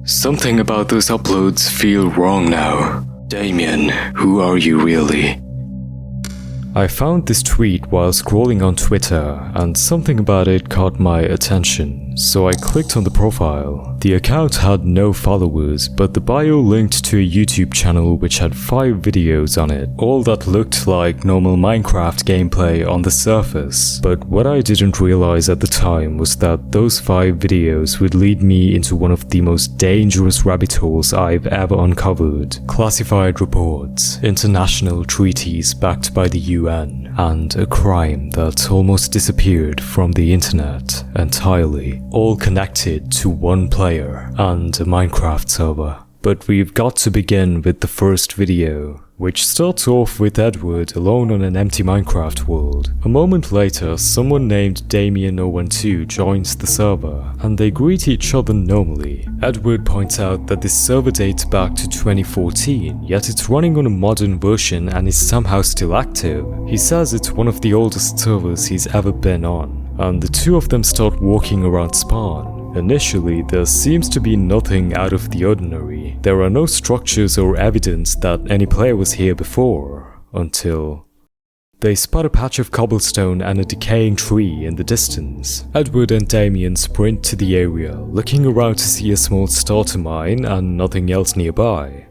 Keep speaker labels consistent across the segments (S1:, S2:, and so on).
S1: Something about those uploads feel wrong now. Damian, who are you really? I found this tweet while scrolling on Twitter, and something about it caught my attention, so I clicked on the profile. The account had no followers, but the bio linked to a YouTube channel which had 5 videos on it, all that looked like normal Minecraft gameplay on the surface. But what I didn't realize at the time was that those 5 videos would lead me into one of the most dangerous rabbit holes I've ever uncovered. Classified reports, international treaties backed by the UN, and a crime that almost disappeared from the internet entirely, all connected to one player and a Minecraft server. But we've got to begin with the first video, which starts off with Edward alone on an empty Minecraft world. A moment later, someone named Damian012 joins the server, and they greet each other normally. Edward points out that this server dates back to 2014, yet it's running on a modern version and is somehow still active. He says it's one of the oldest servers he's ever been on, and the two of them start walking around spawn. Initially, there seems to be nothing out of the ordinary. There are no structures or evidence that any player was here before, until they spot a patch of cobblestone and a decaying tree in the distance. Edward and Damian sprint to the area, looking around to see a small starter mine and nothing else nearby.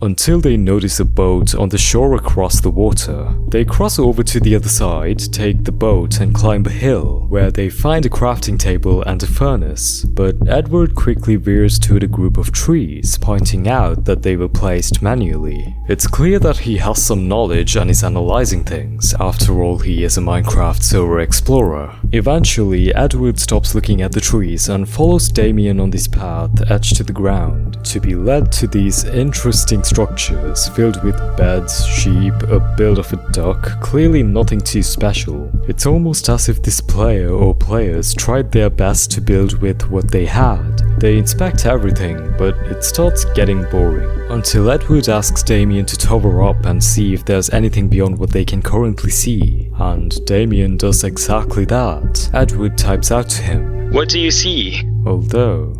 S1: Until they notice a boat on the shore across the water. They cross over to the other side, take the boat and climb a hill, where they find a crafting table and a furnace. But Edward quickly veers toward a group of trees, pointing out that they were placed manually. It's clear that he has some knowledge and is analyzing things. After all, he is a Minecraft server explorer. Eventually, Edward stops looking at the trees and follows Damian on this path etched to the ground, to be led to these interesting structures filled with beds, sheep, a build of a duck, clearly nothing too special. It's almost as if this player or players tried their best to build with what they had. They inspect everything, but it starts getting boring. Until Edward asks Damian to hover up and see if there's anything beyond what they can currently see. And Damian does exactly that. Edward types out to him,
S2: "What do you see?"
S1: Although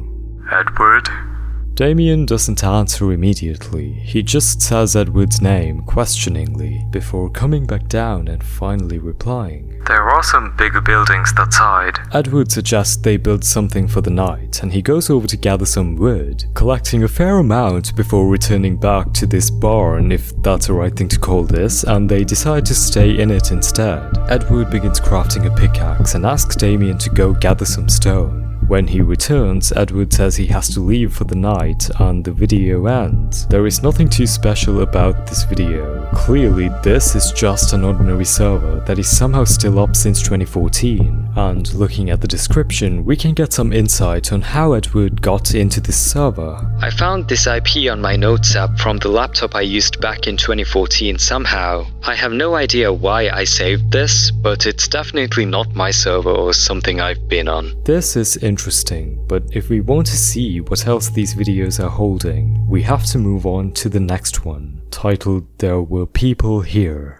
S3: Edward?
S1: Damian doesn't answer immediately. He just says Edward's name questioningly, before coming back down and finally replying.
S3: There are some bigger buildings that side.
S1: Edward suggests they build something for the night, and he goes over to gather some wood, collecting a fair amount before returning back to this barn, if that's the right thing to call this, and they decide to stay in it instead. Edward begins crafting a pickaxe and asks Damian to go gather some stone. When he returns, Edward says he has to leave for the night and the video ends. There is nothing too special about this video. Clearly, this is just an ordinary server that is somehow still up since 2014. And looking at the description, we can get some insight on how Edward got into this server.
S2: "I found this IP on my notes app from the laptop I used back in 2014 somehow. I have no idea why I saved this, but it's definitely not my server or something I've been on."
S1: This is interesting, but if we want to see what else these videos are holding, we have to move on to the next one, titled "There Were People Here."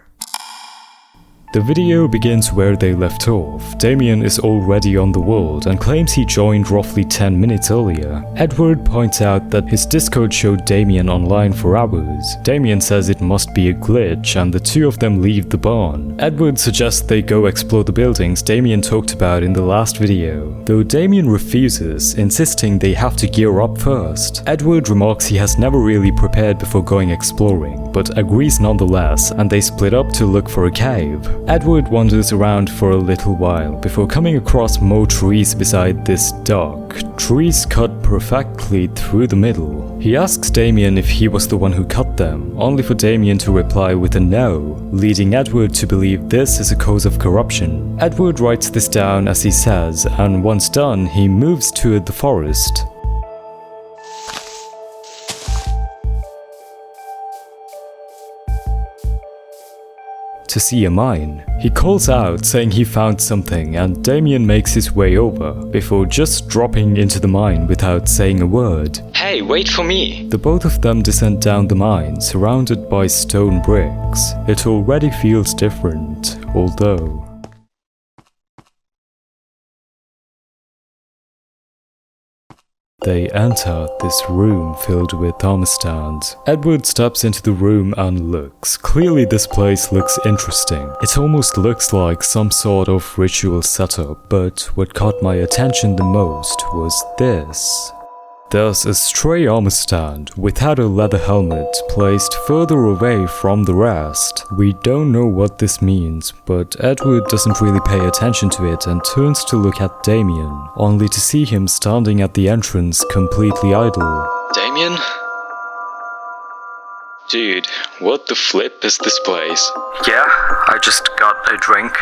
S1: The video begins where they left off. Damian is already on the world and claims he joined roughly 10 minutes earlier. Edward points out that his Discord showed Damian online for hours. Damian says it must be a glitch and the two of them leave the barn. Edward suggests they go explore the buildings Damian talked about in the last video, though Damian refuses, insisting they have to gear up first. Edward remarks he has never really prepared before going exploring, but agrees nonetheless, and they split up to look for a cave. Edward wanders around for a little while before coming across more trees beside this dock, trees cut perfectly through the middle. He asks Damian if he was the one who cut them, only for Damian to reply with a no, leading Edward to believe this is a cause of corruption. Edward writes this down as he says, and once done, he moves toward the forest. To see a mine. He calls out saying he found something, and Damian makes his way over before just dropping into the mine without saying a word.
S2: "Hey, wait for me!"
S1: The both of them descend down the mine, surrounded by stone bricks. It already feels different, although They enter this room filled with thermostats. Edward steps into the room and looks. Clearly this place looks interesting. It almost looks like some sort of ritual setup, but what caught my attention the most was this. There's a stray armor stand without a leather helmet placed further away from the rest. We don't know what this means, but Edward doesn't really pay attention to it and turns to look at Damian, only to see him standing at the entrance completely idle.
S2: Damian? Dude, what the flip is this place?
S3: Yeah, I just got a drink.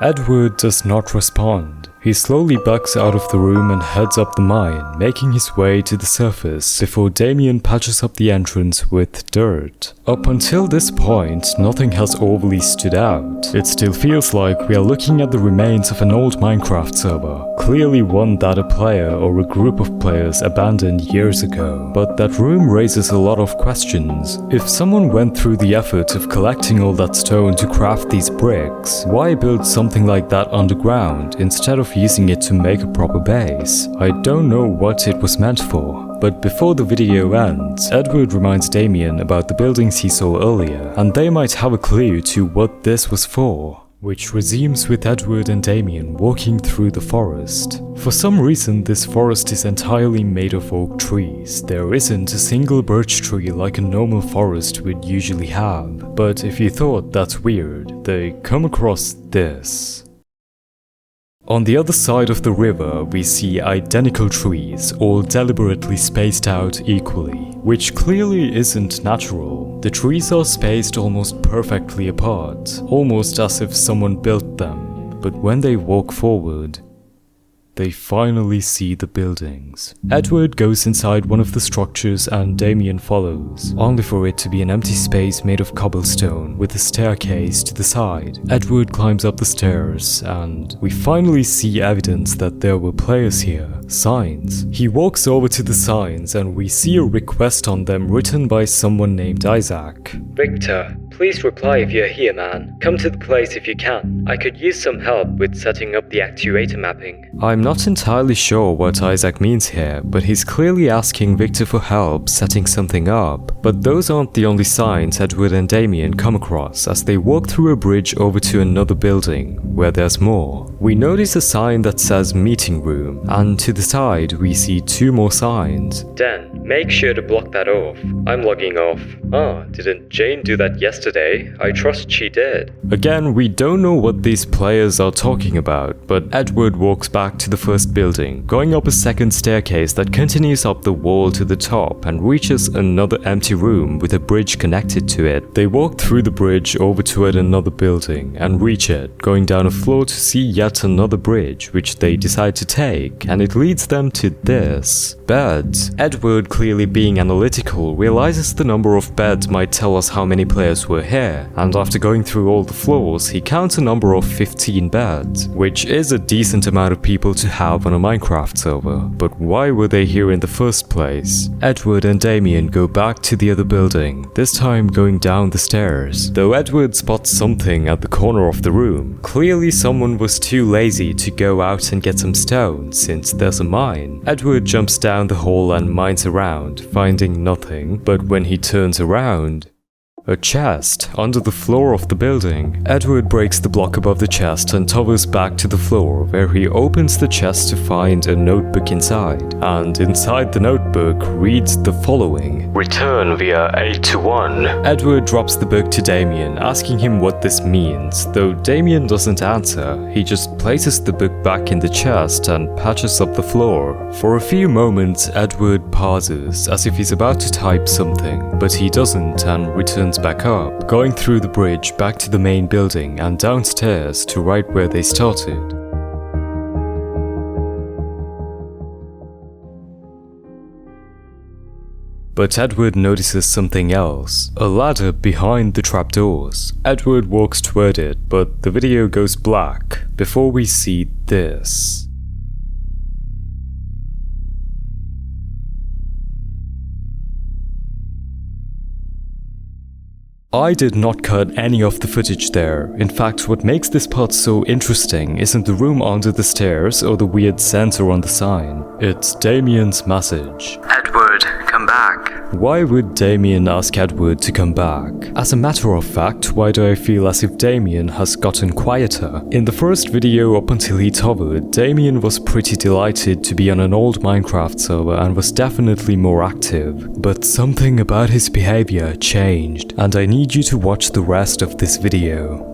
S1: Edward does not respond. He slowly backs out of the room and heads up the mine, making his way to the surface before Damian patches up the entrance with dirt. Up until this point, nothing has overly stood out. It still feels like we are looking at the remains of an old Minecraft server, clearly one that a player or a group of players abandoned years ago. But that room raises a lot of questions. If someone went through the effort of collecting all that stone to craft these bricks, why build something like that underground instead of using it to make a proper base? I don't know what it was meant for, but before the video ends, Edward reminds Damian about the buildings he saw earlier, and they might have a clue to what this was for. Which resumes with Edward and Damian walking through the forest. For some reason, this forest is entirely made of oak trees. There isn't a single birch tree like a normal forest would usually have. But if you thought that's weird, they come across this. On the other side of the river, we see identical trees, all deliberately spaced out equally, which clearly isn't natural. The trees are spaced almost perfectly apart, almost as if someone built them. But when they walk forward, they finally see the buildings. Edward goes inside one of the structures and Damian follows, only for it to be an empty space made of cobblestone with a staircase to the side. Edward climbs up the stairs and we finally see evidence that there were players here. Signs. He walks over to the signs and we see a request on them written by someone named Isaac.
S4: Victor, please reply if you're here, man. Come to the place if you can. I could use some help with setting up the actuator mapping.
S1: I'm not entirely sure what Isaac means here, but he's clearly asking Victor for help setting something up. But those aren't the only signs Edward and Damian come across as they walk through a bridge over to another building, where there's more. We notice a sign that says meeting room, and to the side we see two more signs.
S4: Dan, make sure to block that off. I'm logging off. Didn't Jane do that yesterday? I trust she did.
S1: Again, we don't know what these players are talking about, but Edward walks back to the first building, going up a second staircase that continues up the wall to the top and reaches another empty room with a bridge connected to it. They walk through the bridge over toward another building and reach it, going down a floor to see yet another bridge, which they decide to take, and it leads them to this. Beds. Edward, clearly being analytical, realizes the number of beds might tell us how many players were here, and after going through all the floors, he counts a number of 15 beds, which is a decent amount of people to have on a Minecraft server. But why were they here in the first place? Edward and Damian go back to the other building, this time going down the stairs. Though Edward spots something at the corner of the room, clearly someone was too lazy to go out and get some stone since there's a mine. Edward jumps down the hole and mines around, finding nothing, but when he turns around, a chest under the floor of the building. Edward breaks the block above the chest and hovers back to the floor, where he opens the chest to find a notebook inside. And inside the notebook reads the following:
S4: Return via 8 to 1.
S1: Edward drops the book to Damian, asking him what this means. Though Damian doesn't answer, he just places the book back in the chest and patches up the floor. For a few moments, Edward pauses, as if he's about to type something, but he doesn't and returns back up, going through the bridge back to the main building and downstairs to right where they started. But Edward notices something else, a ladder behind the trapdoors. Edward walks toward it, but the video goes black before we see this. I did not cut any of the footage there. In fact, what makes this part so interesting isn't the room under the stairs or the weird sensor on the sign. It's Damian's message.
S3: Edward, come back.
S1: Why would Damian ask Edward to come back? As a matter of fact, why do I feel as if Damian has gotten quieter? In the first video up until he hovered, Damian was pretty delighted to be on an old Minecraft server and was definitely more active. But something about his behavior changed, and I need you to watch the rest of this video.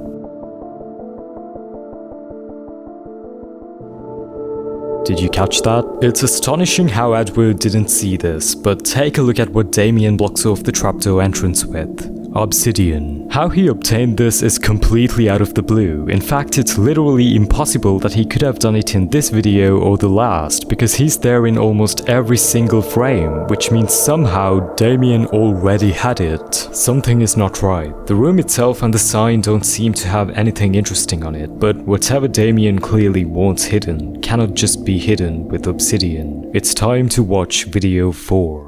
S1: Did you catch that? It's astonishing how Edward didn't see this, but take a look at what Damian blocks off the trapdoor entrance with. Obsidian. How he obtained this is completely out of the blue. In fact, it's literally impossible that he could have done it in this video or the last, because he's there in almost every single frame, which means somehow Damian already had it. Something is not right. The room itself and the sign don't seem to have anything interesting on it, but whatever Damian clearly wants hidden cannot just be hidden with obsidian. It's time to watch video 4.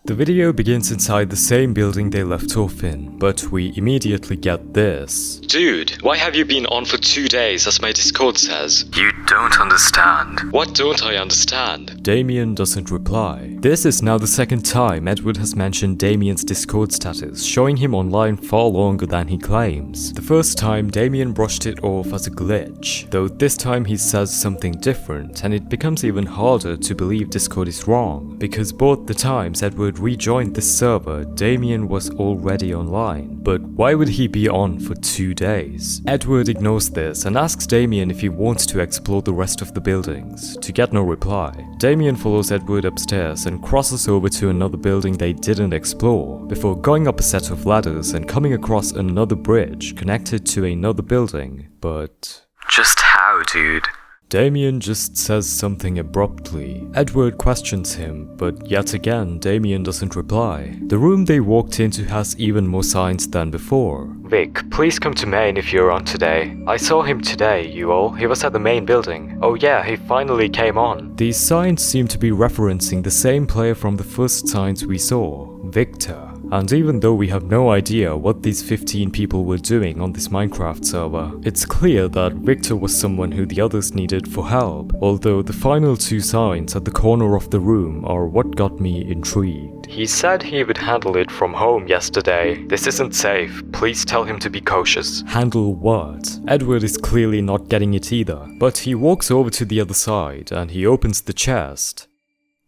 S1: The video begins inside the same building they left off in, but we immediately get this.
S2: Dude, why have you been on for 2 days as my Discord says?
S3: You don't understand.
S2: What don't I understand?
S1: Damian doesn't reply. This is now the second time Edward has mentioned Damian's Discord status, showing him online far longer than he claims. The first time Damian brushed it off as a glitch, though this time he says something different, and it becomes even harder to believe Discord is wrong, because both the times Edward rejoined this server, Damian was already online. But why would he be on for 2 days? Edward ignores this and asks Damian if he wants to explore the rest of the buildings, to get no reply. Damian follows Edward upstairs and crosses over to another building they didn't explore, before going up a set of ladders and coming across another bridge connected to another building. But
S3: Just how, dude?
S1: Damian just says something abruptly. Edward questions him, but yet again Damian doesn't reply. The room they walked into has even more signs than before.
S4: Vic, please come to main if you're on today. I saw him today, you all. He was at the main building. Oh yeah, he finally came on.
S1: These signs seem to be referencing the same player from the first signs we saw, Victor. And even though we have no idea what these 15 people were doing on this Minecraft server, it's clear that Victor was someone who the others needed for help, although the final 2 signs at the corner of the room are what got me intrigued.
S4: He said he would handle it from home yesterday. This isn't safe. Please tell him to be cautious.
S1: Handle what? Edward is clearly not getting it either, but he walks over to the other side and he opens the chest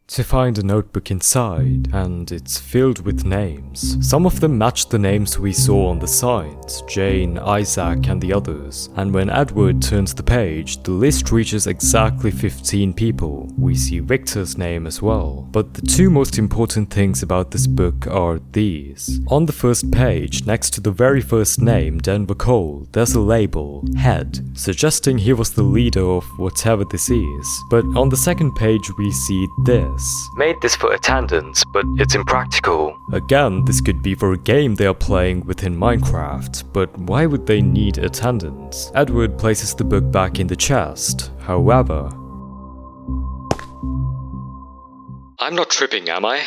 S1: to find a notebook inside, and it's filled with names. Some of them match the names we saw on the signs, Jane, Isaac and the others, and when Edward turns the page, the list reaches exactly 15 people. We see Victor's name as well. But the 2 most important things about this book are these. On the first page, next to the very first name, Denver Cole, there's a label, Head, suggesting he was the leader of whatever this is. But on the second page we see this.
S4: Made this for attendance, but it's impractical.
S1: Again, this could be for a game they are playing within Minecraft, but why would they need attendance? Edward places the book back in the chest, however.
S2: I'm not tripping, am I?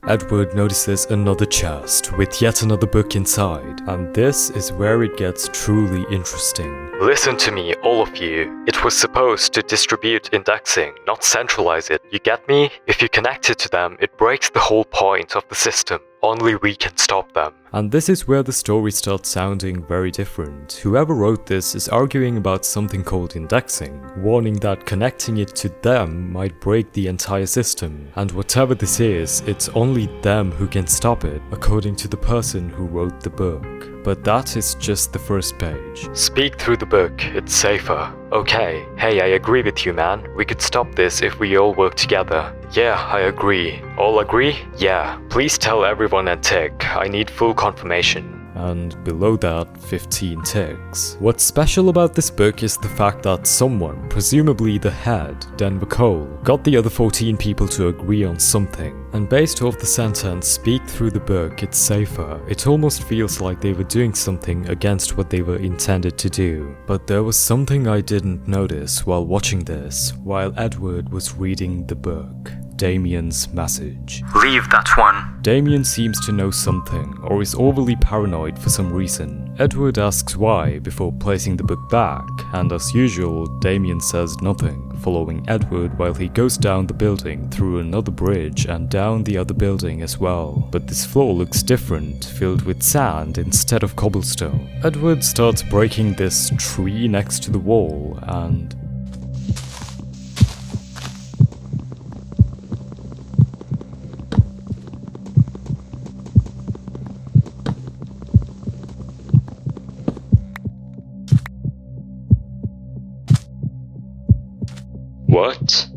S1: Edward notices another chest with yet another book inside, and this is where it gets truly interesting.
S4: Listen to me, all of you. It was supposed to distribute indexing, not centralize it. You get me? If you connect it to them, it breaks the whole point of the system. Only we can stop them.
S1: And this is where the story starts sounding very different. Whoever wrote this is arguing about something called indexing, warning that connecting it to them might break the entire system. And whatever this is, it's only them who can stop it, according to the person who wrote the book. But that is just the first page.
S4: Speak through the book, it's safer. Okay, hey, I agree with you, man. We could stop this if we all work together. Yeah, I agree. All agree? Yeah. Please tell everyone and Tick. I need full confirmation.
S1: and below that 15 ticks. What's special about this book is the fact that someone, presumably the head, Denver Cole, got the other 14 people to agree on something. And based off the sentence "speak through the book, it's safer," it almost feels like they were doing something against what they were intended to do. But there was something I didn't notice while watching this, while Edward was reading the book. Damian's message.
S3: Leave that one.
S1: Damian seems to know something, or is overly paranoid for some reason. Edward asks why before placing the book back, and as usual, Damian says nothing, following Edward while he goes down the building through another bridge and down the other building as well. But this floor looks different, filled with sand instead of cobblestone. Edward starts breaking this tree next to the wall and...
S2: What?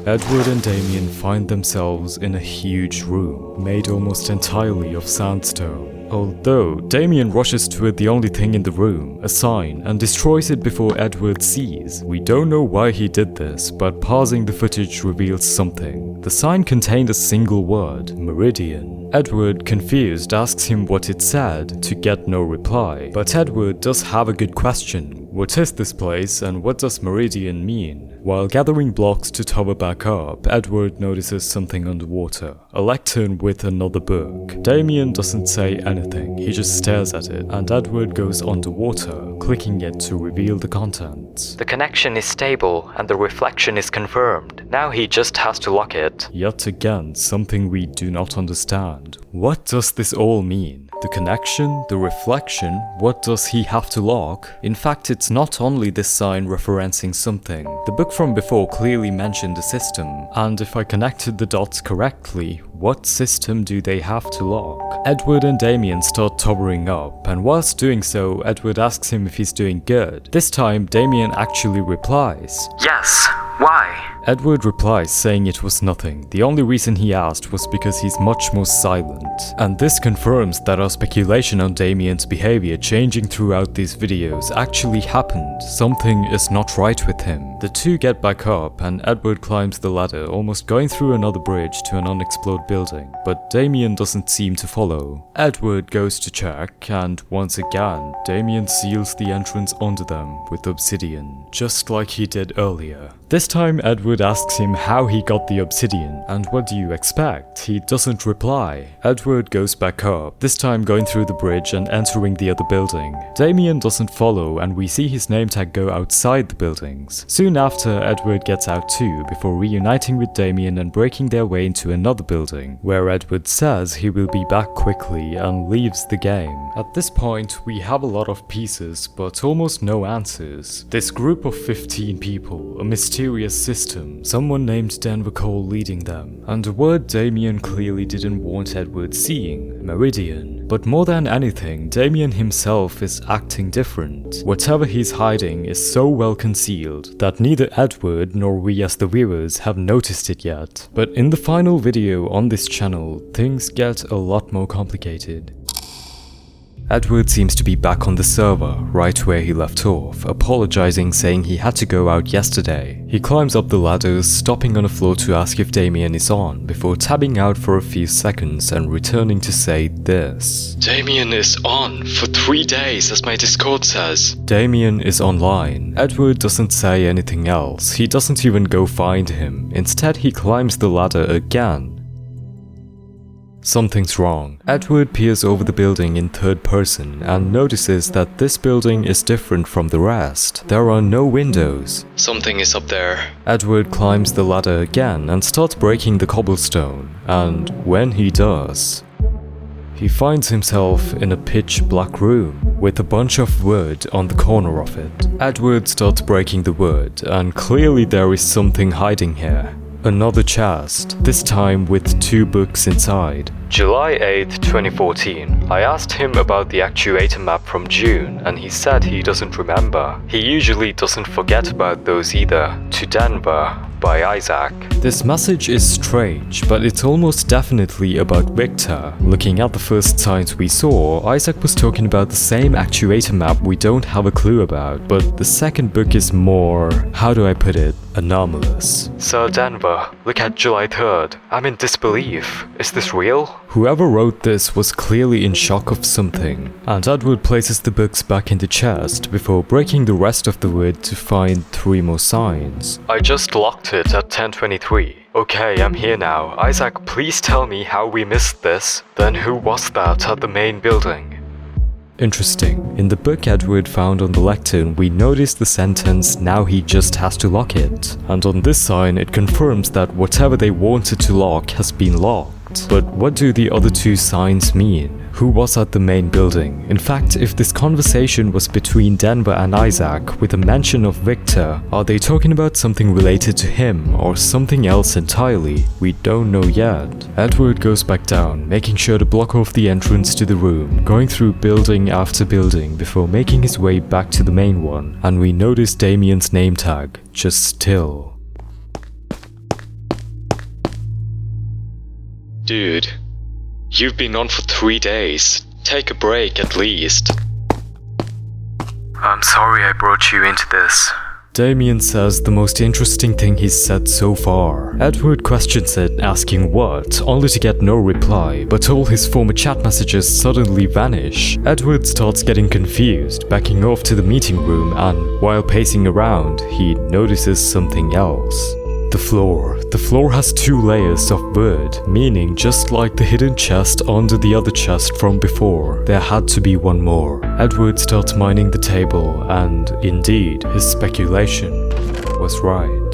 S1: Edward and Damian find themselves in a huge room, made almost entirely of sandstone. Although, Damian rushes toward the only thing in the room, a sign, and destroys it before Edward sees. We don't know why he did this, but pausing the footage reveals something. The sign contained a single word, Meridian. Edward, confused, asks him what it said, to get no reply. But Edward does have a good question. What is this place, and what does Meridian mean? While gathering blocks to tower back up, Edward notices something underwater, a lectern with another book. Damian doesn't say anything, he just stares at it, and Edward goes underwater, clicking it to reveal the contents.
S4: The connection is stable and the reflection is confirmed. Now he just has to lock it.
S1: Yet again, something we do not understand. What does this all mean? The connection, the reflection, what does he have to lock? In fact, it's not only this sign referencing something. The book from before clearly mentioned a system, and if I connected the dots correctly, what system do they have to lock? Edward and Damian start towering up, and whilst doing so, Edward asks him if he's doing good. This time, Damian actually replies.
S3: Yes. Why?
S1: Edward replies saying it was nothing. The only reason he asked was because he's much more silent. And this confirms that our speculation on Damian's behavior changing throughout these videos actually happened. Something is not right with him. The two get back up and Edward climbs the ladder, almost going through another bridge to an unexplored building. But Damian doesn't seem to follow. Edward goes to check, and once again, Damian seals the entrance under them with obsidian, just like he did earlier. This time Edward asks him how he got the obsidian, and what do you expect? He doesn't reply. Edward goes back up, this time going through the bridge and entering the other building. Damian doesn't follow, and we see his name tag go outside the buildings. Soon after, Edward gets out too, before reuniting with Damian and breaking their way into another building, where Edward says he will be back quickly and leaves the game. At this point, we have a lot of pieces, but almost no answers. This group of 15 people, a mysterious system, someone named Denver Cole leading them, and a word Damian clearly didn't want Edward seeing, Meridian. But more than anything, Damian himself is acting different. Whatever he's hiding is so well concealed that neither Edward nor we as the viewers have noticed it yet. But in the final video on this channel, things get a lot more complicated. Edward seems to be back on the server, right where he left off, apologizing, saying he had to go out yesterday. He climbs up the ladders, stopping on the floor to ask if Damian is on, before tabbing out for a few seconds and returning to say this.
S2: Damian is on for 3 days, as my Discord says.
S1: Damian is online. Edward doesn't say anything else, he doesn't even go find him. Instead, he climbs the ladder again. Something's wrong. Edward peers over the building in third person and notices that this building is different from the rest. There are no windows.
S2: Something is up there.
S1: Edward climbs the ladder again and starts breaking the cobblestone, and when he does, he finds himself in a pitch black room with a bunch of wood on the corner of it. Edward starts breaking the wood, and clearly there is something hiding here. Another chest, this time with 2 books inside.
S4: July 8th, 2014. I asked him about the actuator map from June and he said he doesn't remember. He usually doesn't forget about those either. To Denver, by Isaac.
S1: This message is strange, but it's almost definitely about Victor. Looking at the first signs we saw, Isaac was talking about the same actuator map we don't have a clue about, but the second book is more, how do I put it, anomalous.
S4: Sir Denver, look at July 3rd. I'm in disbelief. Is this real?
S1: Whoever wrote this was clearly in shock of something, and Edward places the books back in the chest before breaking the rest of the wood to find 3 more signs.
S4: I just locked it at 10:23. Okay, I'm here now. Isaac, please tell me how we missed this. Then who was that at the main building?
S1: Interesting. In the book Edward found on the lectern, we noticed the sentence, now he just has to lock it. And on this sign, it confirms that whatever they wanted to lock has been locked. But what do the other 2 signs mean? Who was at the main building? In fact, if this conversation was between Denver and Isaac with a mention of Victor, are they talking about something related to him or something else entirely? We don't know yet. Edward goes back down, making sure to block off the entrance to the room, going through building after building before making his way back to the main one, and we notice Damian's name tag, just still.
S2: Dude, you've been on for 3 days. Take a break at least.
S3: I'm sorry I brought you into this.
S1: Damian says the most interesting thing he's said so far. Edward questions it, asking what, only to get no reply, but all his former chat messages suddenly vanish. Edward starts getting confused, backing off to the meeting room, and while pacing around, he notices something else. The floor. The floor has 2 layers of wood, meaning just like the hidden chest under the other chest from before, there had to be one more. Edward starts mining the table, and indeed, his speculation was right.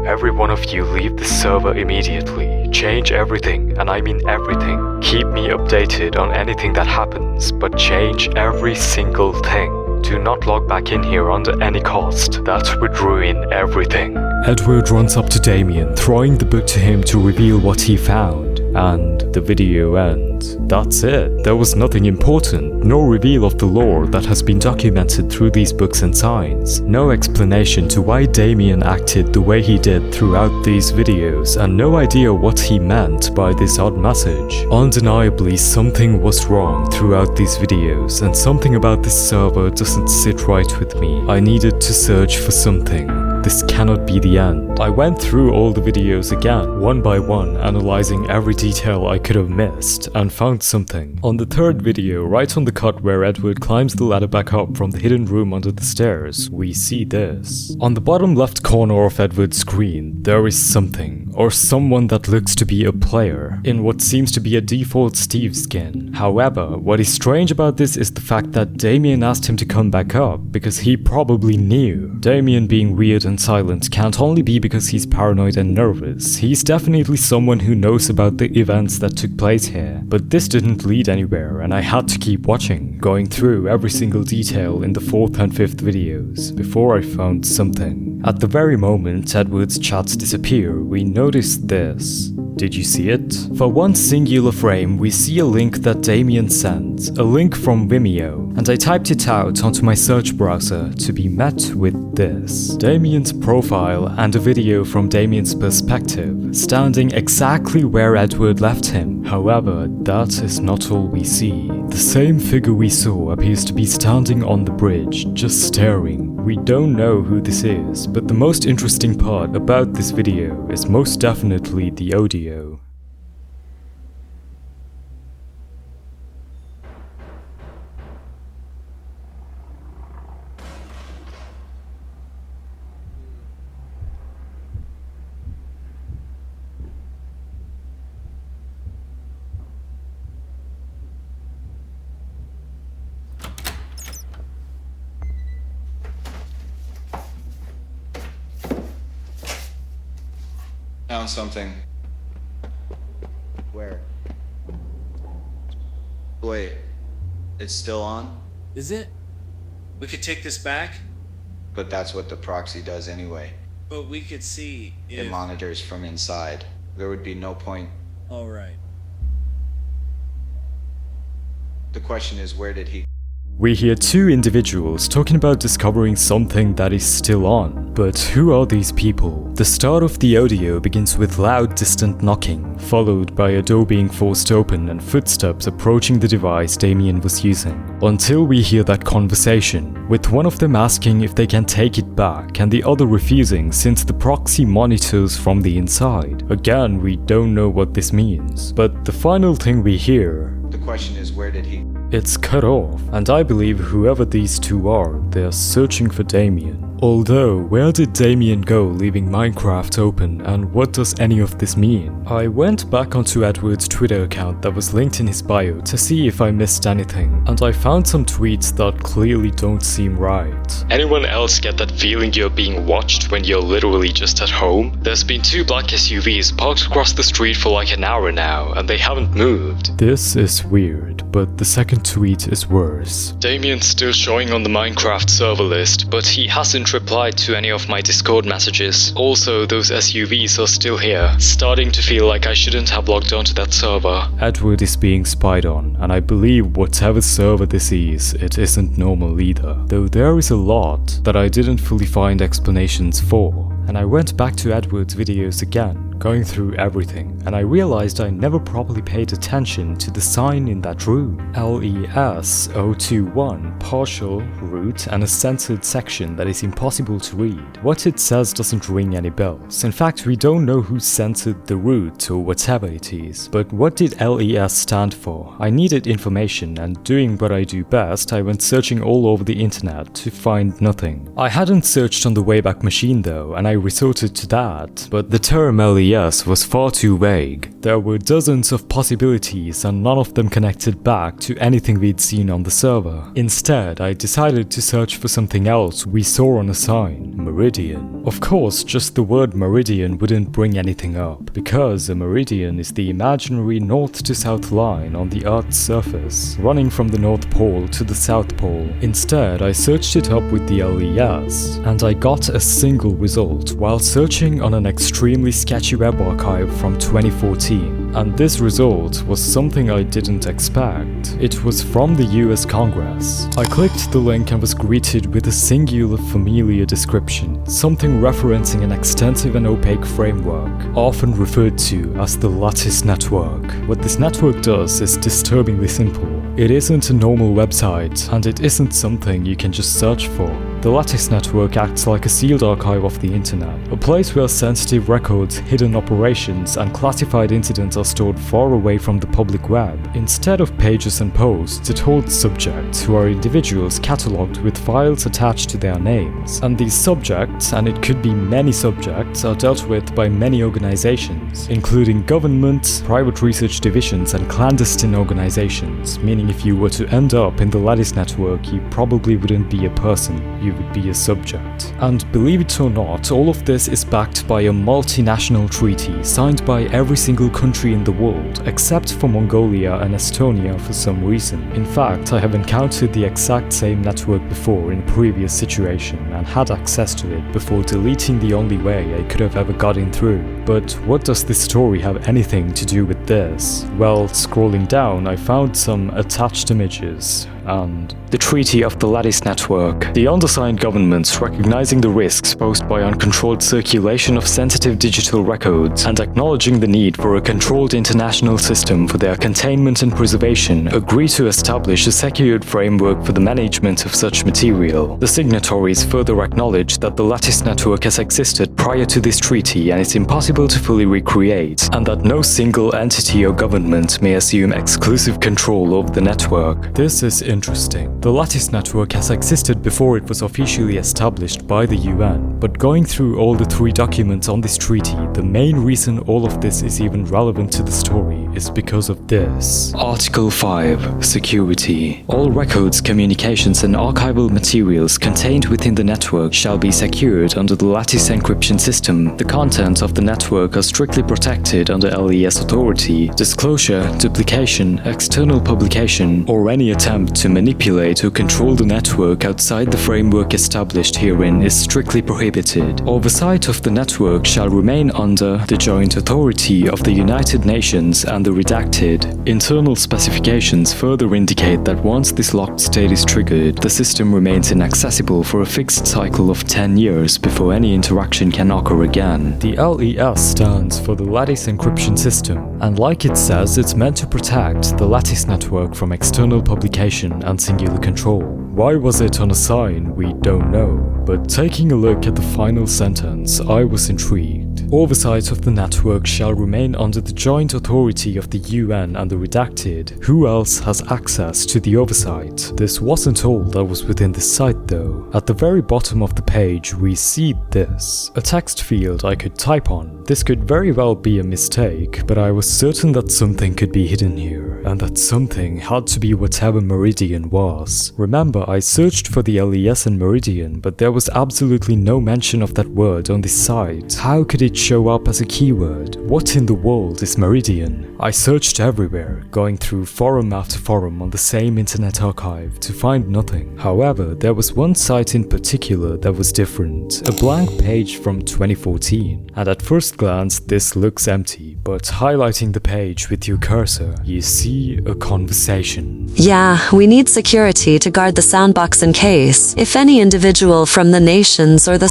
S4: Every one of you leave the server immediately. Change everything, and I mean everything. Keep me updated on anything that happens, but change every single thing. Do not log back in here under any cost. That would ruin everything.
S1: Edward runs up to Damian, throwing the book to him to reveal what he found, and the video ends. That's it. There was nothing important, no reveal of the lore that has been documented through these books and signs, no explanation to why Damian acted the way he did throughout these videos, and no idea what he meant by this odd message. Undeniably, something was wrong throughout these videos, and something about this server doesn't sit right with me. I needed to search for something. This cannot be the end. I went through all the videos again, one by one, analyzing every detail I could have missed, and found something. On the 3rd video, right on the cut where Edward climbs the ladder back up from the hidden room under the stairs, we see this. On the bottom left corner of Edward's screen, there is something, or someone that looks to be a player, in what seems to be a default Steve skin. However, what is strange about this is the fact that Damian asked him to come back up, because he probably knew. Damian being weird and silent can't only be because he's paranoid and nervous. He's definitely someone who knows about the events that took place here. But this didn't lead anywhere, and I had to keep watching, going through every single detail in the 4th and 5th videos, before I found something. At the very moment Edward's chats disappear, we notice this. Did you see it? For one singular frame, we see a link that Damian sent, a link from Vimeo, and I typed it out onto my search browser to be met with this. Damian's profile and a video from Damian's perspective, standing exactly where Edward left him. However, that is not all we see. The same figure we saw appears to be standing on the bridge, just staring. We don't know who this is, but the most interesting part about this video is most definitely the audio.
S5: Found something.
S6: Where?
S5: Wait, it's still on?
S6: Is it? We could take this back,
S5: But that's what the proxy does anyway.
S6: but we could see
S5: It
S6: if...
S5: monitors from inside. there would be no point.
S6: All right.
S5: The question is, where did he?
S1: We hear two individuals talking about discovering something that is still on. But who are these people? The start of the audio begins with loud distant knocking, followed by a door being forced open and footsteps approaching the device Damian was using. Until we hear that conversation, with one of them asking if they can take it back and the other refusing since the proxy monitors from the inside. Again, we don't know what this means. But the final thing we hear,
S5: The question is, where did he?
S1: it's cut off, and I believe whoever these two are, they're searching for Damian. Although, where did Damian go leaving Minecraft open, and what does any of this mean? I went back onto Edward's Twitter account that was linked in his bio to see if I missed anything, and I found some tweets that clearly don't seem right.
S2: Anyone else get that feeling you're being watched when you're literally just at home? There's been two black SUVs parked across the street for like an hour now, and they haven't moved.
S1: This is weird, but the second tweet is worse.
S2: Damian's still showing on the Minecraft server list, but he hasn't replied to any of my Discord messages. Also, those SUVs are still here, starting to feel like I shouldn't have logged onto that server.
S1: Edward is being spied on, and I believe whatever server this is, it isn't normal either. Though there is a lot that I didn't fully find explanations for. And I went back to Edward's videos again, going through everything, and I realized I never properly paid attention to the sign in that room. LES021, partial, root, and a censored section that is impossible to read. What it says doesn't ring any bells. In fact, we don't know who censored the root or whatever it is. But what did LES stand for? I needed information, and doing what I do best, I went searching all over the internet to find nothing. I hadn't searched on the Wayback Machine though, and I resorted to that, but the term LES was far too vague. There were dozens of possibilities and none of them connected back to anything we'd seen on the server. Instead, I decided to search for something else we saw on a sign, meridian. Of course, just the word meridian wouldn't bring anything up, because a meridian is the imaginary north to south line on the Earth's surface, running from the North Pole to the South Pole. Instead, I searched it up with the LES, and I got a single result while searching on an extremely sketchy web archive from 2014, and this result was something I didn't expect. It was from the US Congress. I clicked the link and was greeted with a singular familiar description, something referencing an extensive and opaque framework, often referred to as the lattice network. What this network does is disturbingly simple. It isn't a normal website, and it isn't something you can just search for. The lattice network acts like a sealed archive of the internet, a place where sensitive records, hidden operations, and classified incidents are stored far away from the public web. Instead of pages and posts, it holds subjects who are individuals catalogued with files attached to their names. And these subjects, and it could be many subjects, are dealt with by many organizations, including government, private research divisions, and clandestine organizations, meaning if you were to end up in the lattice network, you probably wouldn't be a person, you would be a subject. And believe it or not, all of this is backed by a multinational treaty signed by every single country in the world, except for Mongolia and Estonia for some reason. In fact, I have encountered the exact same network before in a previous situation and had access to it before deleting the only way I could have ever gotten through. But what does this story have anything to do with this? Well, scrolling down, I found some attached images and the Treaty of the Lattice Network. The undersigned governments, recognizing the risks posed by uncontrolled circulation of sensitive digital records and acknowledging the need for a controlled international system for their containment and preservation, agree to establish a secured framework for the management of such material. The signatories further acknowledge that the Lattice Network has existed prior to this treaty and is impossible to fully recreate, and that no single entity or government may assume exclusive control over the network. This is interesting. The Lattice Network has existed before it was officially established by the UN, but going through all the three documents on this treaty, the main reason all of this is even relevant to the story is because of this. Article 5. Security. All records, communications, and archival materials contained within the network shall be secured under the lattice encryption system. The contents of the network are strictly protected under LES authority. Disclosure, duplication, external publication, or any attempt to to manipulate or control the network outside the framework established herein is strictly prohibited. Oversight of the network shall remain under the joint authority of the United Nations and the redacted. Internal specifications further indicate that once this locked state is triggered, the system remains inaccessible for a fixed cycle of 10 years before any interaction can occur again.
S4: The LES stands for the Lattice Encryption System, and like it says, it's meant to protect the lattice network from external publication and singular control. Why was it on a sign? We don't know, but taking a look at the final sentence, I was intrigued. Oversight of the network shall remain under the joint authority of the UN and the redacted. Who else has access to the oversight? This wasn't all that was within the site though. At the very bottom of the page we see this, a text field I could type on. This could very well be a mistake, but I was certain that something could be hidden here, and that something had to be whatever Meridian was. Remember, I searched for the LES and Meridian, but there was absolutely no mention of that word on this site. How could it show up as a keyword? What in the world is Meridian? I searched everywhere, going through forum after forum on the same internet archive to find nothing. However, there was one site in particular that was different, a blank page from 2014, and at first glance this looks empty, but highlighting the page with your cursor, you see a conversation.
S7: Yeah, we need security to guard the sandbox in case, if any individual from the nations or the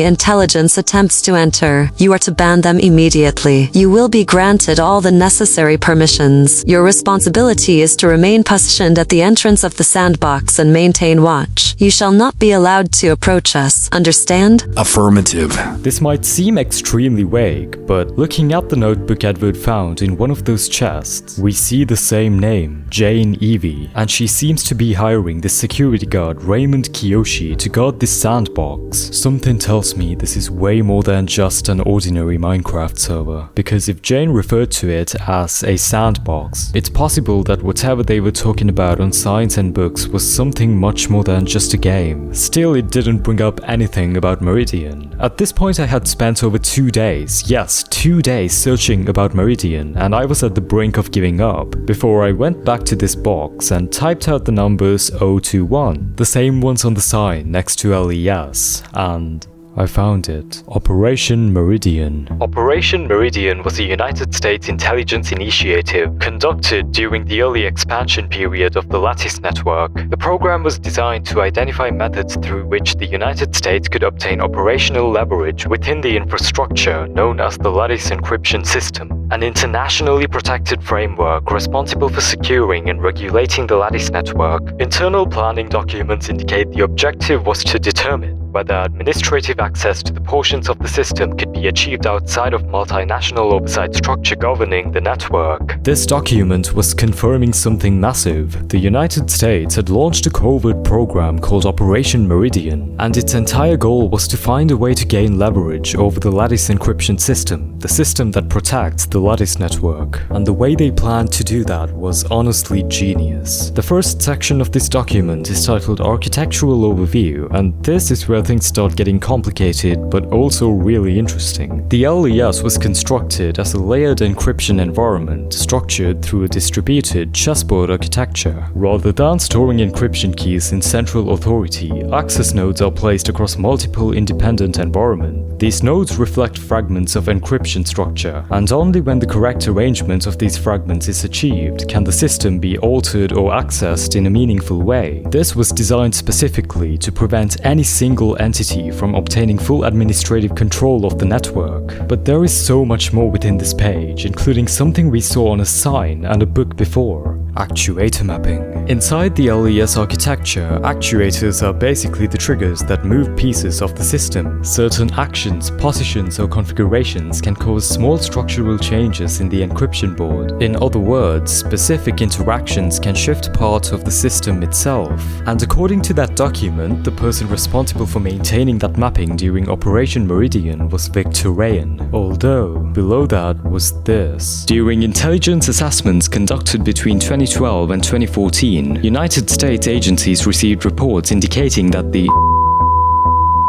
S7: intelligence attempts to enter, you are to ban them immediately. You will be granted all the necessary permissions. Your responsibility is to remain positioned at the entrance of the sandbox and maintain watch. You shall not be allowed to approach us. Understand?
S8: Affirmative.
S4: This might seem extremely vague, but looking at the notebook Edward found in one of those chests, we see the same name, Jane Evie, and she seems to be hiring the security guard Raymond Kiyoshi to guard this sandbox. Something tells me this is way more than just an ordinary Minecraft server, because if Jane referred to it as a sandbox, it's possible that whatever they were talking about on signs and books was something much more than just a game. Still, it didn't bring up anything about Meridian. At this point I had spent over 2 days, yes, 2 days searching about Meridian, and I was at the brink of giving up, before I went back to this box and typed out the numbers 021, the same ones on the sign next to LES, and I found it. Operation Meridian. Operation Meridian was a United States intelligence initiative conducted during the early expansion period of the Lattice network. The program was designed to identify methods through which the United States could obtain operational leverage within the infrastructure known as the Lattice Encryption System, an internationally protected framework responsible for securing and regulating the Lattice network. Internal planning documents indicate the objective was to determine whether administrative access to the portions of the system could be achieved outside of multinational oversight structure governing the network. This document was confirming something massive. The United States had launched a covert program called Operation Meridian, and its entire goal was to find a way to gain leverage over the Lattice Encryption System, the system that protects the Lattice network. And the way they planned to do that was honestly genius. The first section of this document is titled Architectural Overview, and this is where things start getting complicated but also really interesting. The LES was constructed as a layered encryption environment structured through a distributed chessboard architecture. Rather than storing encryption keys in central authority, access nodes are placed across multiple independent environments. These nodes reflect fragments of encryption structure, and only when the correct arrangement of these fragments is achieved can the system be altered or accessed in a meaningful way. This was designed specifically to prevent any single entity from obtaining full administrative control of the network. But there is so much more within this page, including something we saw on a sign and a book before: actuator mapping. Inside the LES architecture, actuators are basically the triggers that move pieces of the system. Certain actions, positions, or configurations can cause small structural changes in the encryption board. In other words, specific interactions can shift parts of the system itself. And according to that document, the person responsible for maintaining that mapping during Operation Meridian was Victorian, although below that was this. During intelligence assessments conducted between 2012 and 2014, United States agencies received reports indicating that the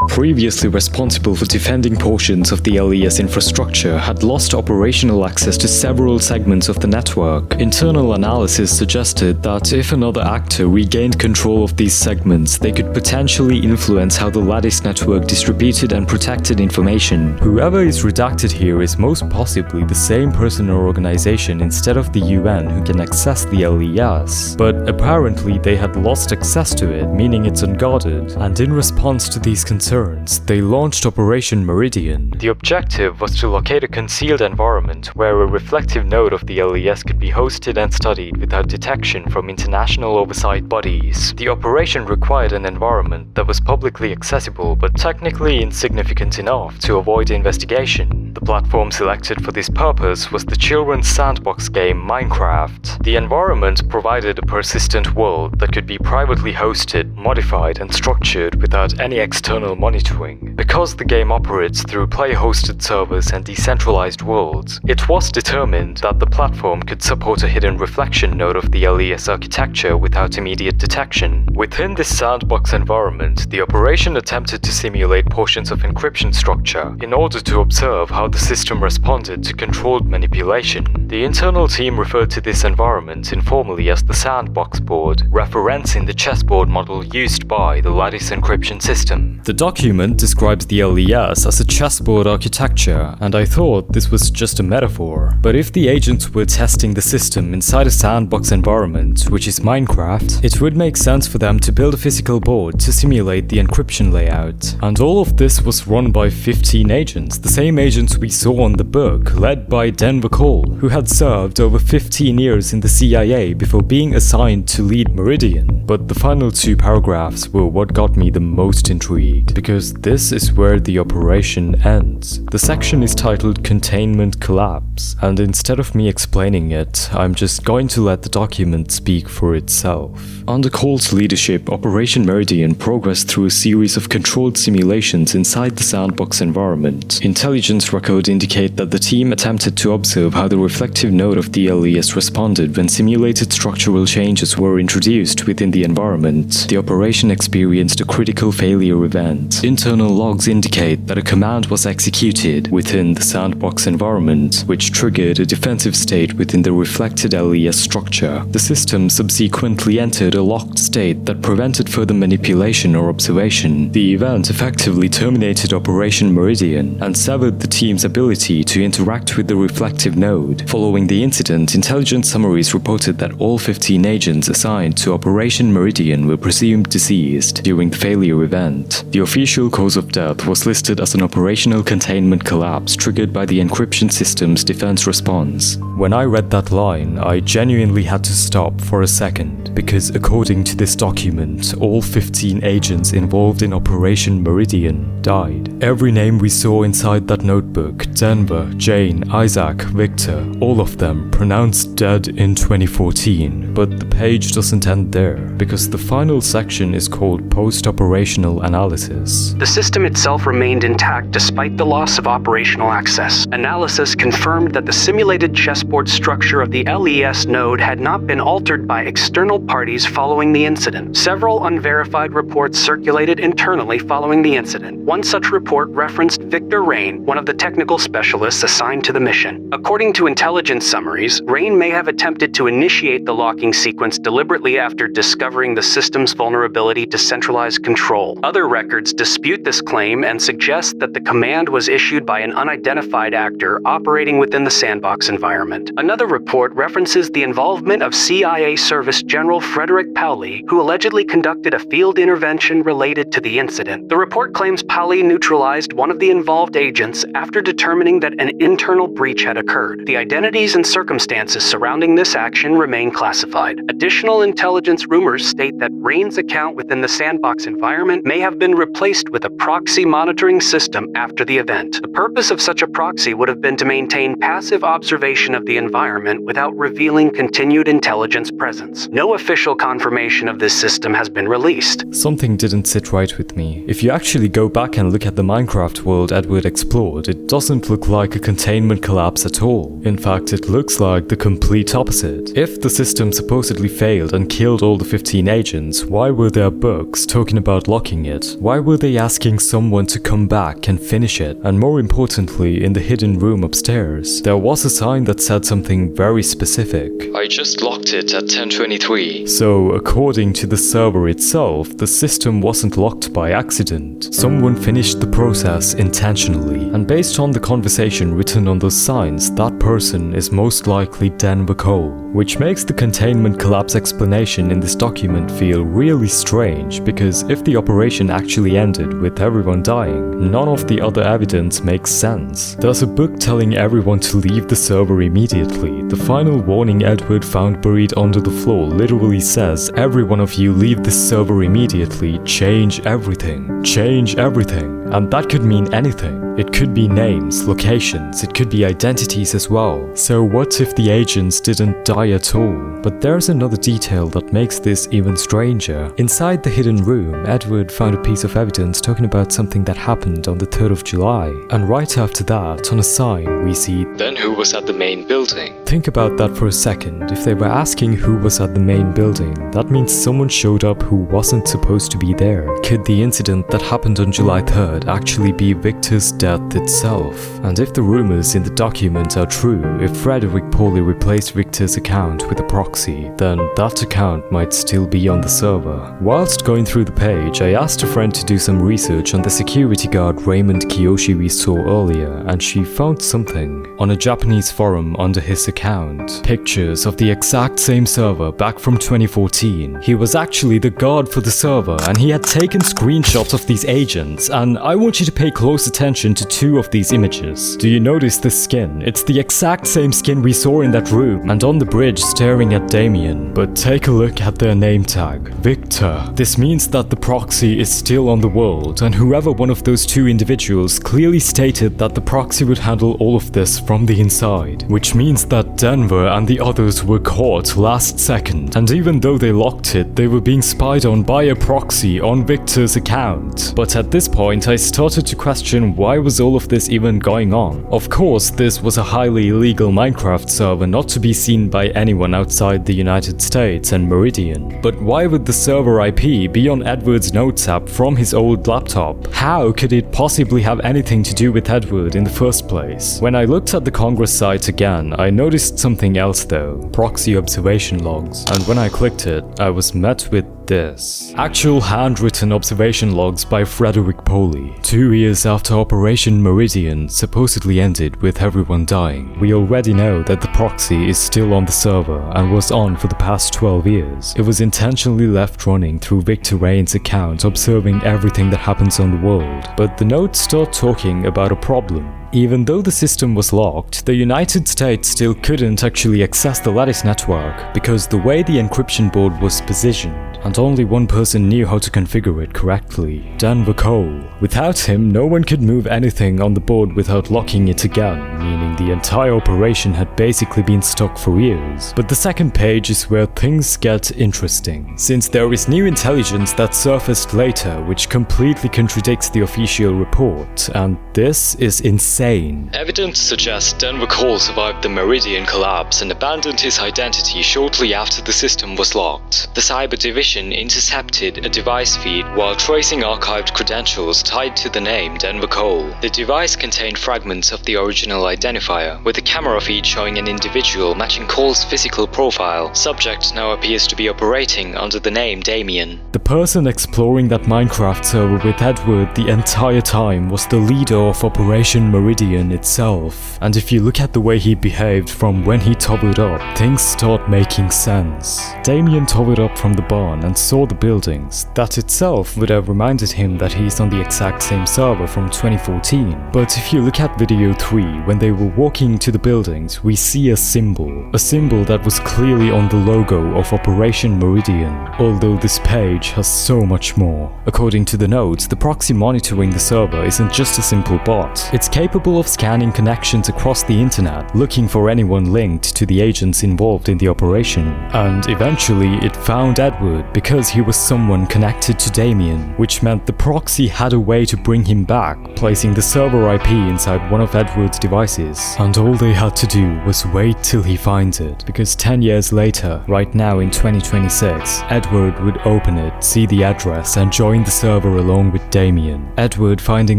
S1: previously responsible for defending portions of the LES infrastructure, had lost operational access to several segments of the network. Internal analysis suggested that if another actor regained control of these segments, they could potentially influence how the Lattice network distributed and protected information. Whoever is redacted here is most possibly the same person or organization instead of the UN who can access the LES, but apparently they had lost access to it, meaning it's unguarded, and in response to these concerns, they launched Operation Meridian.
S4: The objective was to locate a concealed environment where a reflective node of the LES could be hosted and studied without detection from international oversight bodies. The operation required an environment that was publicly accessible but technically insignificant enough to avoid investigation. The platform selected for this purpose was the children's sandbox game Minecraft. The environment provided a persistent world that could be privately hosted, modified, and structured without any external monitoring. Because the game operates through player-hosted servers and decentralized worlds, it was determined that the platform could support a hidden reflection node of the LES architecture without immediate detection. Within this sandbox environment, the operation attempted to simulate portions of encryption structure in order to observe how the system responded to controlled manipulation. The internal team referred to this environment informally as the sandbox board, referencing the chessboard model used by the Lattice encryption system.
S1: The document describes the LES as a chessboard architecture, and I thought this was just a metaphor. But if the agents were testing the system inside a sandbox environment, which is Minecraft, it would make sense for them to build a physical board to simulate the encryption layout. And all of this was run by 15 agents, the same agents we saw on the book, led by Denver Cole, who had served over 15 years in the CIA before being assigned to lead Meridian. But the final 2 paragraphs were what got me the most intrigued, because this is where the operation ends. The section is titled Containment Collapse, and instead of me explaining it, I'm just going to let the document speak for itself. Under Cole's leadership, Operation Meridian progressed through a series of controlled simulations inside the sandbox environment. Intelligence records indicate that the team attempted to observe how the reflective node of the LES responded when simulated structural changes were introduced within the environment. The operation experienced a critical failure event. Internal logs indicate that a command was executed within the sandbox environment, which triggered a defensive state within the reflected LES structure. The system subsequently entered a locked state that prevented further manipulation or observation. The event effectively terminated Operation Meridian and severed the team's ability to interact with the reflective node. Following the incident, intelligence summaries reported that all 15 agents assigned to Operation Meridian were presumed deceased during the failure event. The official cause of death was listed as an operational containment collapse triggered by the encryption system's defense response.
S4: When I read that line, I genuinely had to stop for a second, because according to this document, all 15 agents involved in Operation Meridian died. Every name we saw inside that notebook, Denver, Jane, Isaac, Victor, all of them pronounced dead in 2014. But the page doesn't end there, because the final section is called Post-Operational Analysis.
S8: The system itself remained intact despite the loss of operational access. Analysis confirmed that the simulated chessboard structure of the LES node had not been altered by external parties following the incident. Several unverified reports circulated internally following the incident. One such report referenced Victor Rain, one of the technical specialists assigned to the mission. According to intelligence summaries, Rain may have attempted to initiate the locking sequence deliberately after discovering the system's vulnerability to centralized control. Other records dispute this claim and suggest that the command was issued by an unidentified actor operating within the sandbox environment. Another report references the involvement of CIA Service General Frederick Pauli, who allegedly conducted a field intervention related to the incident. The report claims Pauli neutralized one of the involved agents after determining that an internal breach had occurred. The identities and circumstances surrounding this action remain classified. Additional intelligence rumors state that Rain's account within the sandbox environment may have been replaced with a proxy monitoring system after the event. The purpose of such a proxy would have been to maintain passive observation of the environment without revealing continued intelligence presence. No official confirmation of this system has been released.
S1: Something didn't sit right with me. If you actually go back and look at the Minecraft world Edward explored, it doesn't look like a containment collapse at all. In fact, it looks like the complete opposite. If the system supposedly failed and killed all the 15 agents, why were there books talking about locking it? Why were were they asking someone to come back and finish it? And more importantly, in the hidden room upstairs, there was a sign that said something very specific.
S2: I just locked it at 10:23.
S1: So, according to the server itself, the system wasn't locked by accident. Someone finished the process intentionally. And based on the conversation written on those signs, that person is most likely Denver Cole, which makes the containment collapse explanation in this document feel really strange, because if the operation actually ended with everyone dying, none of the other evidence makes sense. There's a book telling everyone to leave the server immediately. The final warning Edward found buried under the floor literally says, "Every one of you leave this server immediately, change everything. Change everything." And that could mean anything. It could be names, locations, it could be identities as well. So what if the agents didn't die at all? But there's another detail that makes this even stranger. Inside the hidden room, Edward found a piece of evidence talking about something that happened on the 3rd of July. And right after that, on a sign, we see,
S2: "Then who was at the main building?"
S1: Think about that for a second. If they were asking who was at the main building, that means someone showed up who wasn't supposed to be there. Could the incident that happened on July 3rd actually be Victor's death itself? And if the rumors in the document are true, if Frederick Pauly replaced Victor's account with a proxy, then that account might still be on the server. Whilst going through the page, I asked a friend to do some research on the security guard Raymond Kiyoshi we saw earlier, and she found something. On a Japanese forum under his account, pictures of the exact same server back from 2014. He was actually the guard for the server, and he had taken screenshots of these agents, and I want you to pay close attention to two of these images. Do you notice the skin? It's the exact same skin we saw in that room and on the bridge staring at Damian. But take a look at their name tag, Victor. This means that the proxy is still on the world, and whoever one of those two individuals clearly stated that the proxy would handle all of this from the inside, which means that Denver and the others were caught last second, and even though they locked it, they were being spied on by a proxy on Victor's account. But at this point, I started to question why was all of this even going on. Of course, this was a highly illegal Minecraft server not to be seen by anyone outside the United States and Meridian. But why would the server IP be on Edward's notes app from his old laptop? How could it possibly have anything to do with Edward in the first place? When I looked at the Congress site again, I noticed something else though, proxy observation logs. And when I clicked it, I was met with this. Actual handwritten observation logs by Frederick Pauly. 2 years after Operation Meridian supposedly ended with everyone dying, we already know that the proxy is still on the server and was on for the past 12 years. It was intentionally left running through Victor Rain's account, observing everything that happens on the world. But the notes start talking about a problem. Even though the system was locked, the United States still couldn't actually access the Lattice network because the way the encryption board was positioned, and only one person knew how to configure it correctly, Denver Cole. Without him, no one could move anything on the board without locking it again, meaning the entire operation had basically been stuck for years. But the second page is where things get interesting, since there is new intelligence that surfaced later which completely contradicts the official report, and this is insane.
S2: Evidence suggests Denver Cole survived the Meridian collapse and abandoned his identity shortly after the system was locked. The Cyber Division intercepted a device feed while tracing archived credentials tied to the name Denver Cole. The device contained fragments of the original identifier, with a camera feed showing an individual matching Cole's physical profile. Subject now appears to be operating under the name Damian.
S1: The person exploring that Minecraft server with Edward the entire time was the leader of Operation Meridian itself. And if you look at the way he behaved from when he towered up, things start making sense. Damian towered up from the barn and saw the buildings. That itself would have reminded him that he's on the exact same server from 2014. But if you look at video 3, when they were walking to the buildings, we see a symbol that was clearly on the logo of Operation Meridian, although this page has so much more. According to the notes, the proxy monitoring the server isn't just a simple bot. It's capable capable of scanning connections across the internet, looking for anyone linked to the agents involved in the operation. And eventually it found Edward because he was someone connected to Damian, which meant the proxy had a way to bring him back, placing the server IP inside one of Edward's devices. And all they had to do was wait till he finds it, because 10 years later, right now in 2026, Edward would open it, see the address, and join the server along with Damian. Edward finding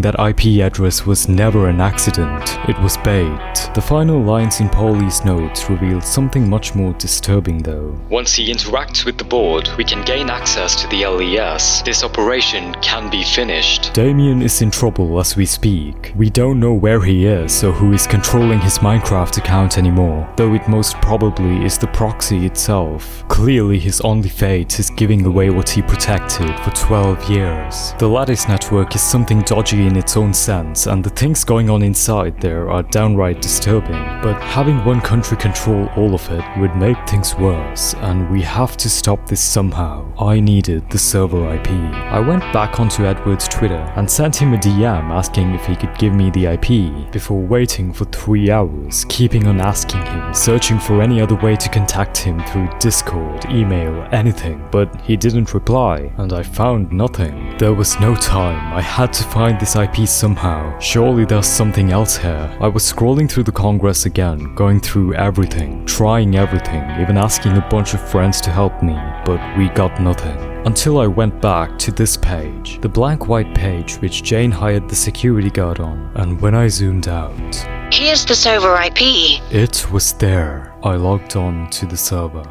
S1: that IP address was never an accident, it was bait. The final lines in Paulie's notes revealed something much more disturbing though.
S2: Once he interacts with the board, we can gain access to the LES. This operation can be finished.
S1: Damian is in trouble as we speak. We don't know where he is or who is controlling his Minecraft account anymore, though it most probably is the proxy itself. Clearly his only fate is giving away what he protected for 12 years. The Lattice network is something dodgy in its own sense, and the things going on inside there are downright disturbing, but having one country control all of it would make things worse, and we have to stop this somehow. I needed the server IP. I went back onto Edward's Twitter and sent him a DM asking if he could give me the IP, before waiting for 3 hours, keeping on asking him, searching for any other way to contact him through Discord, email, anything, but he didn't reply, and I found nothing. There was no time, I had to find this IP somehow. Surely there's something else here. I was scrolling through the Congress again, going through everything, trying everything, even asking a bunch of friends to help me, but we got nothing. Until I went back to this page, the blank white page which Jane hired the security guard on, and when I zoomed out,
S9: here's the server IP.
S1: It was there. I logged on to the server.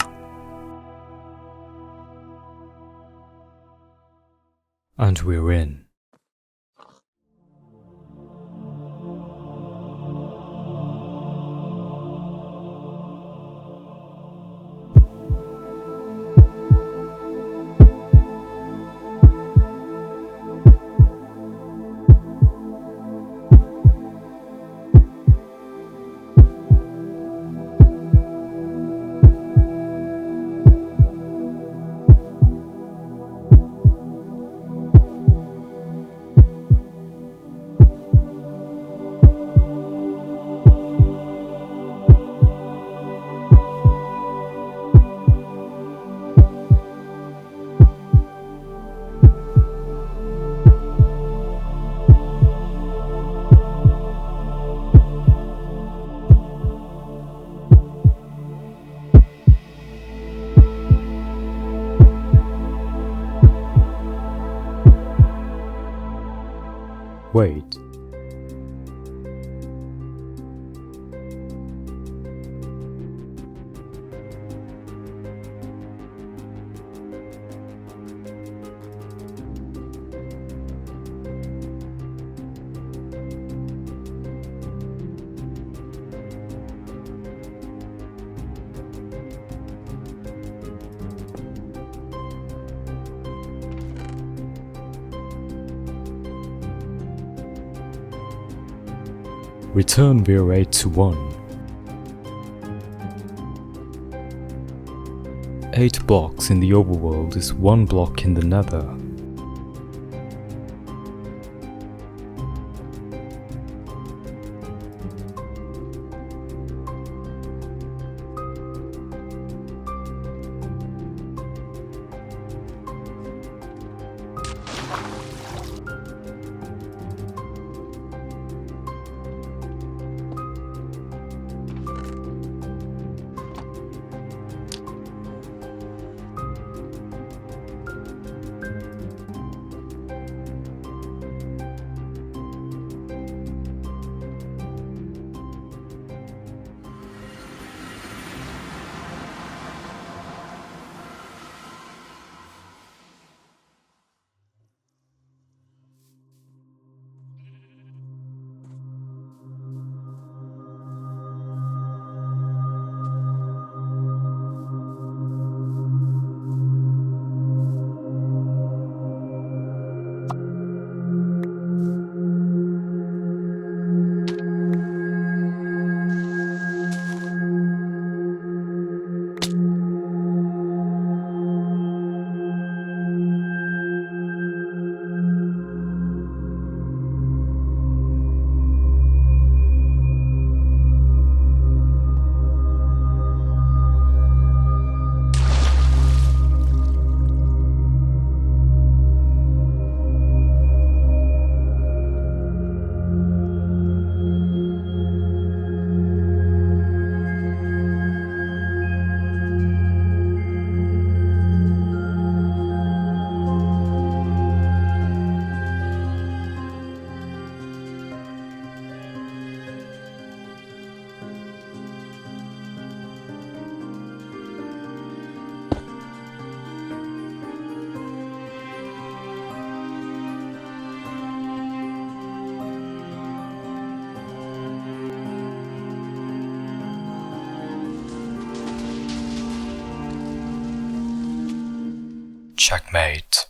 S1: And we're in. Wait. Return via 8 to 1. 8 blocks in the overworld is 1 block in the nether. Checkmate.